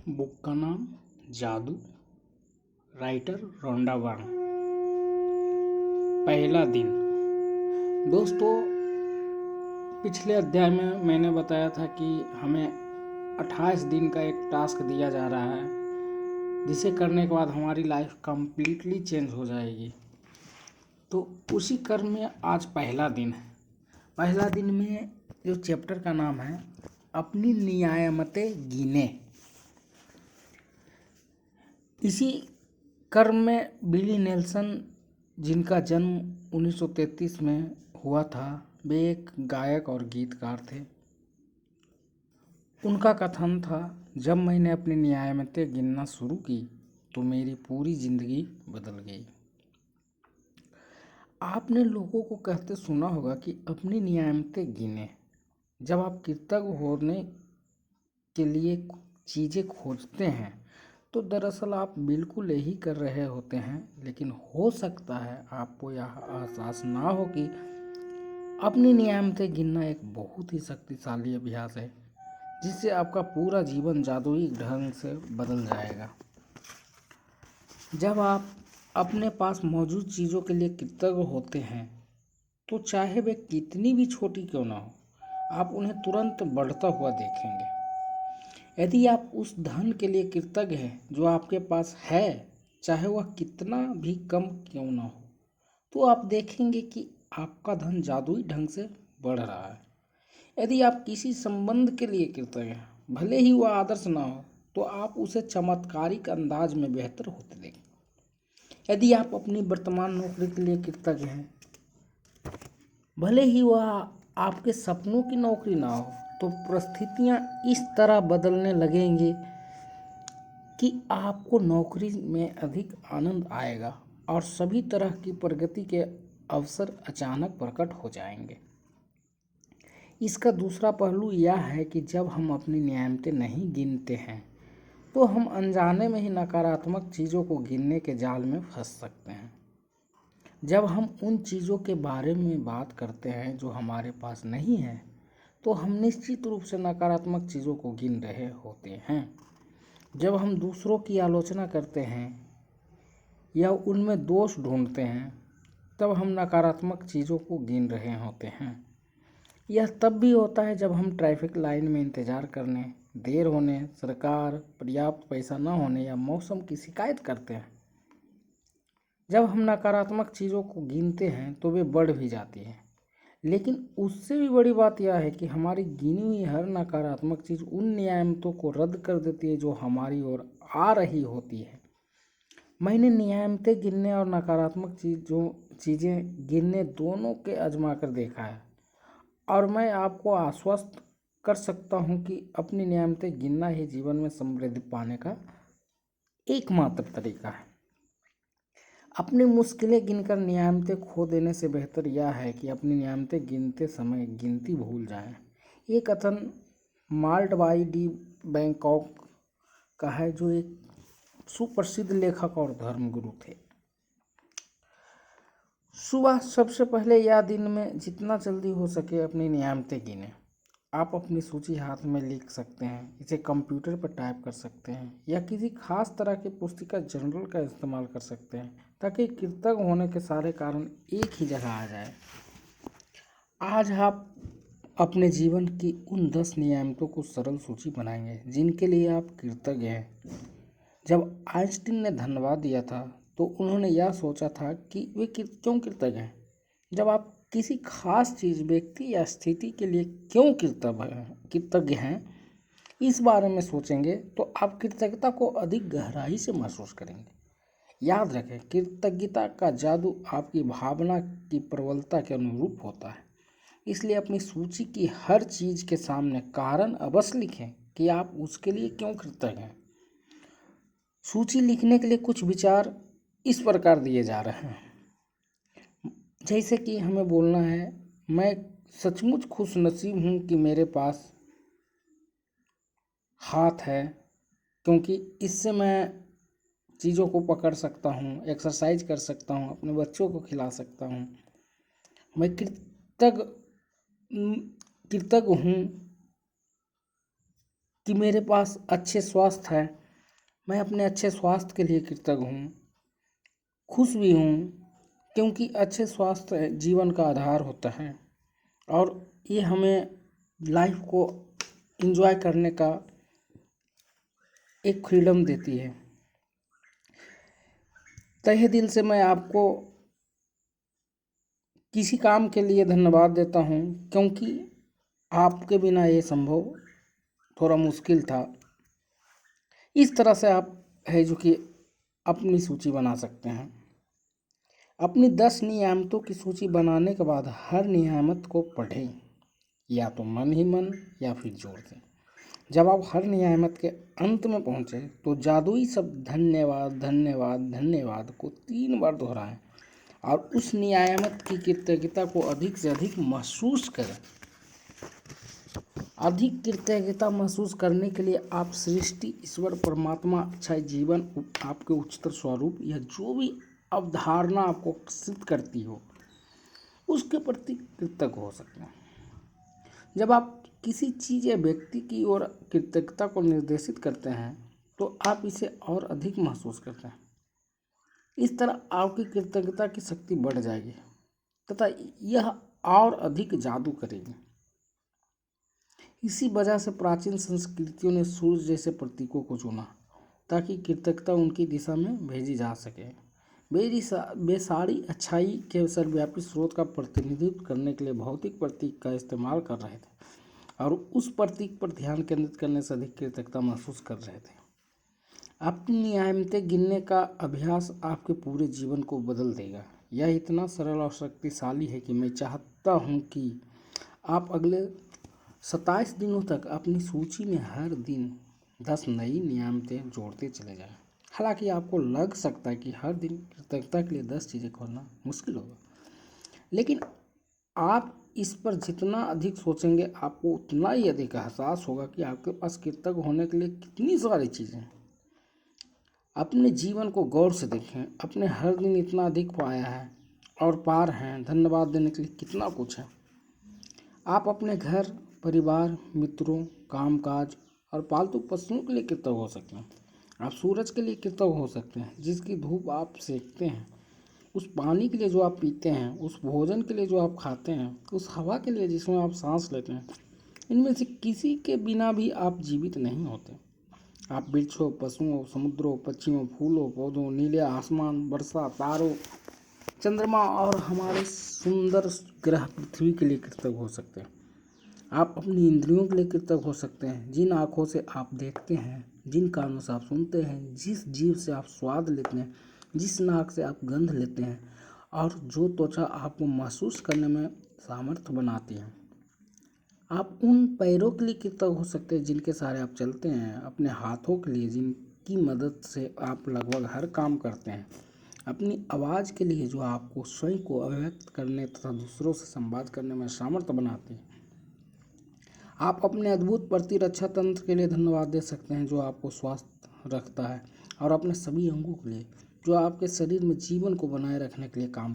Book का नाम जादू। Writer Rhonda Byrne. पहला दिन। दोस्तों, पिछले अध्याय में मैंने बताया था कि हमें 28 दिन का एक टास्क दिया जा रहा है, जिसे करने के बाद हमारी लाइफ कंप्लीटली चेंज हो जाएगी। तो उसी क्रम में आज पहला दिन है। पहला दिन में जो चैप्टर का नाम है अपनी नियामतें गिने। इसी क्रम में बिली नेल्सन, जिनका जन्म 1933 में हुआ था, वे एक गायक और गीतकार थे। उनका कथन था, जब मैंने अपनी नियामतें गिनना शुरू की तो मेरी पूरी जिंदगी बदल गई। आपने लोगों को कहते सुना होगा कि अपनी नियामतें गिने। जब आप कृतज्ञ होने के लिए चीज़ें खोजते हैं तो दरअसल आप बिल्कुल यही कर रहे होते हैं, लेकिन हो सकता है आपको यह एहसास ना हो कि अपनी नियामतें गिनना एक बहुत ही शक्तिशाली अभ्यास है, जिससे आपका पूरा जीवन जादुई ढंग से बदल जाएगा। जब आप अपने पास मौजूद चीज़ों के लिए कृतज्ञ होते हैं तो चाहे वे कितनी भी छोटी क्यों ना हो, आप उन्हें तुरंत बढ़ता हुआ देखेंगे। यदि आप उस धन के लिए कृतज्ञ हैं जो आपके पास है, चाहे वह कितना भी कम क्यों ना हो, तो आप देखेंगे कि आपका धन जादुई ढंग से बढ़ रहा है। यदि आप किसी संबंध के लिए कृतज्ञ हैं, भले ही वह आदर्श ना हो, तो आप उसे चमत्कारिक अंदाज में बेहतर होते देखेंगे। यदि आप अपनी वर्तमान नौकरी के लिए कृतज्ञ हैं, भले ही वह आपके सपनों की नौकरी ना हो, तो परिस्थितियां इस तरह बदलने लगेंगी कि आपको नौकरी में अधिक आनंद आएगा और सभी तरह की प्रगति के अवसर अचानक प्रकट हो जाएंगे। इसका दूसरा पहलू यह है कि जब हम अपनी नियामतें नहीं गिनते हैं तो हम अनजाने में ही नकारात्मक चीज़ों को गिनने के जाल में फंस सकते हैं। जब हम उन चीज़ों के बारे में बात करते हैं जो हमारे पास नहीं है, तो हम निश्चित रूप से नकारात्मक चीज़ों को गिन रहे होते हैं। जब हम दूसरों की आलोचना करते हैं या उनमें दोष ढूंढते हैं, तब हम नकारात्मक चीज़ों को गिन रहे होते हैं। यह तब भी होता है जब हम ट्रैफिक लाइन में इंतज़ार करने, देर होने, सरकार, पर्याप्त पैसा न होने या मौसम की शिकायत करते हैं। जब हम नकारात्मक चीज़ों को गिनते हैं तो वे बढ़ भी जाती हैं, लेकिन उससे भी बड़ी बात यह है कि हमारी गिनी हुई हर नकारात्मक चीज़ उन नियामतों को रद्द कर देती है जो हमारी ओर आ रही होती है। मैंने नियामतें गिनने और नकारात्मक चीज़ें गिनने दोनों के आजमा कर देखा है, और मैं आपको आश्वस्त कर सकता हूँ कि अपनी नियामतें गिनना ही जीवन में समृद्धि पाने का एकमात्र तरीका है। अपनी मुश्किलें गिनकर नियामतें खो देने से बेहतर यह है कि अपनी नियामतें गिनते समय गिनती भूल जाएं। ये कथन मार्ट वाई डी बैंकॉक का है, जो एक सुप्रसिद्ध लेखक और धर्मगुरु थे। सुबह सबसे पहले या दिन में जितना जल्दी हो सके अपनी नियामतें गिनें। आप अपनी सूची हाथ में लिख सकते हैं, इसे कंप्यूटर पर टाइप कर सकते हैं, या किसी खास तरह की पुस्तिका जर्नल का इस्तेमाल कर सकते हैं, ताकि कृतज्ञ होने के सारे कारण एक ही जगह आ जाए। आज आप अपने जीवन की उन 10 नियामतों को सरल सूची बनाएंगे जिनके लिए आप कृतज्ञ हैं। जब आइंस्टीन ने धन्यवाद दिया था तो उन्होंने यह सोचा था कि वे क्यों कृतज्ञ हैं। जब आप किसी खास चीज़, व्यक्ति या स्थिति के लिए क्यों कृतज्ञ हैं, इस बारे में सोचेंगे तो आप कृतज्ञता को अधिक गहराई से महसूस करेंगे। याद रखें, कृतज्ञता का जादू आपकी भावना की प्रबलता के अनुरूप होता है। इसलिए अपनी सूची की हर चीज़ के सामने कारण अवश्य लिखें कि आप उसके लिए क्यों कृतज्ञ हैं। सूची लिखने के लिए कुछ विचार इस प्रकार दिए जा रहे हैं, जैसे कि हमें बोलना है, मैं सचमुच खुशनसीब हूँ कि मेरे पास हाथ है, क्योंकि इससे मैं चीज़ों को पकड़ सकता हूँ, एक्सरसाइज कर सकता हूँ, अपने बच्चों को खिला सकता हूँ। मैं कृतज्ञ हूँ कि मेरे पास अच्छे स्वास्थ्य है। मैं अपने अच्छे स्वास्थ्य के लिए कृतज्ञ हूँ, खुश भी हूँ, क्योंकि अच्छे स्वास्थ्य जीवन का आधार होता है और ये हमें लाइफ को एंजॉय करने का एक फ्रीडम देती है। तहे दिल से मैं आपको किसी काम के लिए धन्यवाद देता हूँ, क्योंकि आपके बिना ये संभव थोड़ा मुश्किल था। इस तरह से आप है जो कि अपनी सूची बना सकते हैं। अपनी 10 नियामतों की सूची बनाने के बाद हर नियामत को पढ़ें, या तो मन ही मन या फिर जोर दें। जब आप हर नियामत के अंत में पहुंचे तो जादुई शब्द धन्यवाद धन्यवाद धन्यवाद को 3 बार दोहराएं और उस नियामत की कृतज्ञता को अधिक से अधिक महसूस करें। अधिक कृतज्ञता महसूस करने के लिए आप सृष्टि, ईश्वर, परमात्मा, अच्छा जीवन, आपके उच्चतर स्वरूप या जो भी अवधारणा आपको आकर्षित करती हो उसके प्रति कृतज्ञ हो सकते हैं। जब आप किसी चीज़ या व्यक्ति की ओर कृतज्ञता को निर्देशित करते हैं तो आप इसे और अधिक महसूस करते हैं। इस तरह आपकी कृतज्ञता की शक्ति बढ़ जाएगी तथा यह और अधिक जादू करेगी। इसी वजह से प्राचीन संस्कृतियों ने सूर्य जैसे प्रतीकों को चुना ताकि कृतज्ञता उनकी दिशा में भेजी जा सके। वे सारी अच्छाई के सर्वव्यापी स्रोत का प्रतिनिधित्व करने के लिए भौतिक प्रतीक का इस्तेमाल कर रहे थे और उस प्रतीक पर ध्यान केंद्रित करने से अधिक कृतज्ञता महसूस कर रहे थे। अपनी नियामतें गिनने का अभ्यास आपके पूरे जीवन को बदल देगा। यह इतना सरल और शक्तिशाली है कि मैं चाहता हूँ कि आप अगले 27 दिनों तक अपनी सूची में हर दिन 10 नई नियामतें जोड़ते चले जाएं। हालांकि आपको लग सकता है कि हर दिन कृतज्ञता के लिए 10 चीज़ें खोजना मुश्किल होगा, लेकिन आप इस पर जितना अधिक सोचेंगे आपको उतना ही अधिक एहसास होगा कि आपके पास कृतज्ञ होने के लिए कितनी सारी चीज़ें हैं। अपने जीवन को गौर से देखें, अपने हर दिन इतना अधिक पाया है और पार हैं, धन्यवाद देने के लिए कितना कुछ है। आप अपने घर, परिवार, मित्रों, कामकाज और पालतू पशुओं के लिए कृतज्ञ हो सकते हैं। आप सूरज के लिए कृतज्ञ हो सकते हैं जिसकी धूप आप सेकते हैं, उस पानी के लिए जो आप पीते हैं, उस भोजन के लिए जो आप खाते हैं, उस हवा के लिए जिसमें आप सांस लेते हैं। इनमें से किसी के बिना भी आप जीवित नहीं होते। आप वृक्षों, पशुओं, समुद्रों, पक्षियों, फूलों, पौधों, नीले आसमान, वर्षा, तारों, चंद्रमा और हमारे सुंदर ग्रह पृथ्वी के लिए कृतज्ञ हो सकते हैं। आप अपनी इंद्रियों के लिए कृतज्ञ हो सकते हैं, जिन आँखों से आप देखते हैं, जिन कानों से आप सुनते हैं, जिस जीभ से आप स्वाद लेते हैं, जिस नाक से आप गंध लेते हैं और जो त्वचा आपको महसूस करने में सामर्थ्य बनाती है। आप उन पैरों के लिए कृतज्ञ हो सकते हैं जिनके सहारे आप चलते हैं, अपने हाथों के लिए जिनकी मदद से आप लगभग हर काम करते हैं, अपनी आवाज़ के लिए जो आपको स्वयं को अभिव्यक्त करने तथा दूसरों से संवाद करने में सामर्थ्य बनाती है। आप अपने अद्भुत प्रतिरक्षा तंत्र के लिए धन्यवाद दे सकते हैं जो आपको स्वस्थ रखता है, और अपने सभी अंगों के लिए जो आपके शरीर में जीवन को बनाए रखने के लिए काम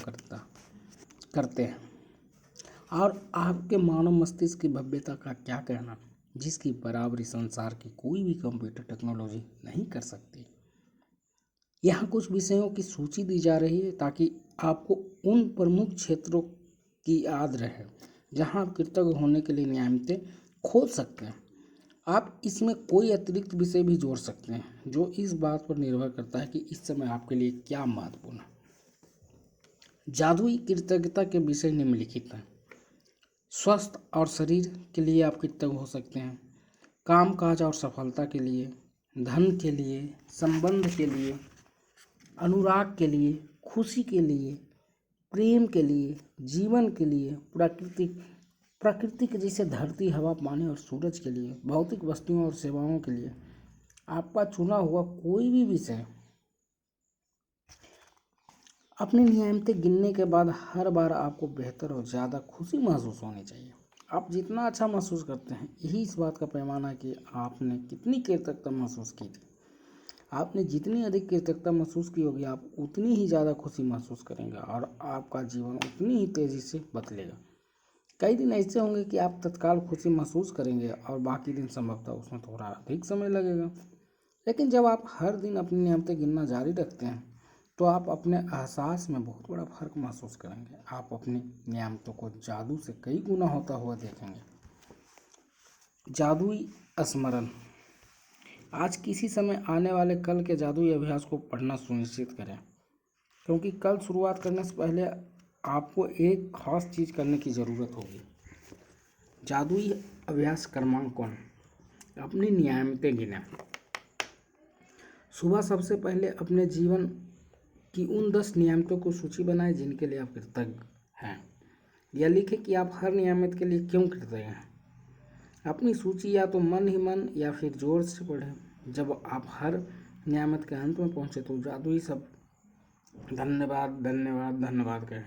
करते हैं। और आपके मानव मस्तिष्क की भव्यता का क्या कहना, जिसकी बराबरी संसार की कोई भी कंप्यूटर टेक्नोलॉजी नहीं कर सकती। यहाँ कुछ विषयों की सूची दी जा रही है ताकि आपको उन प्रमुख क्षेत्रों की याद रहे जहाँ आप कृतज्ञ होने के लिए नियमित खोज सकते हैं। आप इसमें कोई अतिरिक्त विषय भी जोड़ सकते हैं जो इस बात पर निर्भर करता है कि इस समय आपके लिए क्या महत्वपूर्ण है। जादुई कृतज्ञता के विषय निम्नलिखित हैं। स्वस्थ और शरीर के लिए आप कृतज्ञ हो सकते हैं, काम काज और सफलता के लिए, धन के लिए, संबंध के लिए, अनुराग के लिए, खुशी के लिए, प्रेम के लिए, जीवन के लिए, प्रकृति के जैसे धरती, हवा, पानी और सूरज के लिए, भौतिक वस्तुओं और सेवाओं के लिए। आपका चुना हुआ कोई भी विषय अपनी नियमितें गिनने के बाद हर बार आपको बेहतर और ज़्यादा खुशी महसूस होनी चाहिए। आप जितना अच्छा महसूस करते हैं यही इस बात का पैमाना है कि आपने कितनी कृतज्ञता महसूस की थी। आपने जितनी अधिक कृतज्ञता महसूस की होगी आप उतनी ही ज़्यादा खुशी महसूस करेंगे और आपका जीवन उतनी ही तेज़ी से बदलेगा। कई दिन ऐसे होंगे कि आप तत्काल खुशी महसूस करेंगे और बाकी दिन संभवतः उसमें थोड़ा अधिक समय लगेगा। लेकिन जब आप हर दिन अपनी नियमतें गिनना जारी रखते हैं तो आप अपने एहसास में बहुत बड़ा फर्क महसूस करेंगे। आप अपनी नियमतों को जादू से कई गुना होता हुआ देखेंगे। जादुई स्मरण। आज किसी समय आने वाले कल के जादुई अभ्यास को पढ़ना सुनिश्चित करें, क्योंकि कल शुरुआत करने से पहले आपको एक खास चीज़ करने की ज़रूरत होगी। जादुई अभ्यास क्रमांक 1, अपनी नियमतें गिनें। सुबह सबसे पहले अपने जीवन की उन 10 नियमतों को सूची बनाएं जिनके लिए आप कृतज्ञ हैं। यह लिखें कि आप हर नियमित के लिए क्यों कृतज्ञ हैं। अपनी सूची या तो मन ही मन या फिर जोर से पढ़ें। जब आप हर नियमित के अंत में पहुंचे तो जादुई शब्द धन्यवाद धन्यवाद धन्यवाद कहें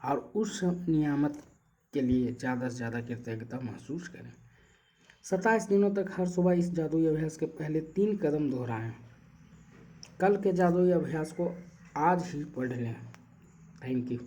और उस नियामत के लिए ज़्यादा से ज़्यादा कृतज्ञता महसूस करें। 27 दिनों तक हर सुबह इस जादुई अभ्यास के पहले 3 कदम दोहराएं। कल के जादुई अभ्यास को आज ही पढ़ लें। Thank you.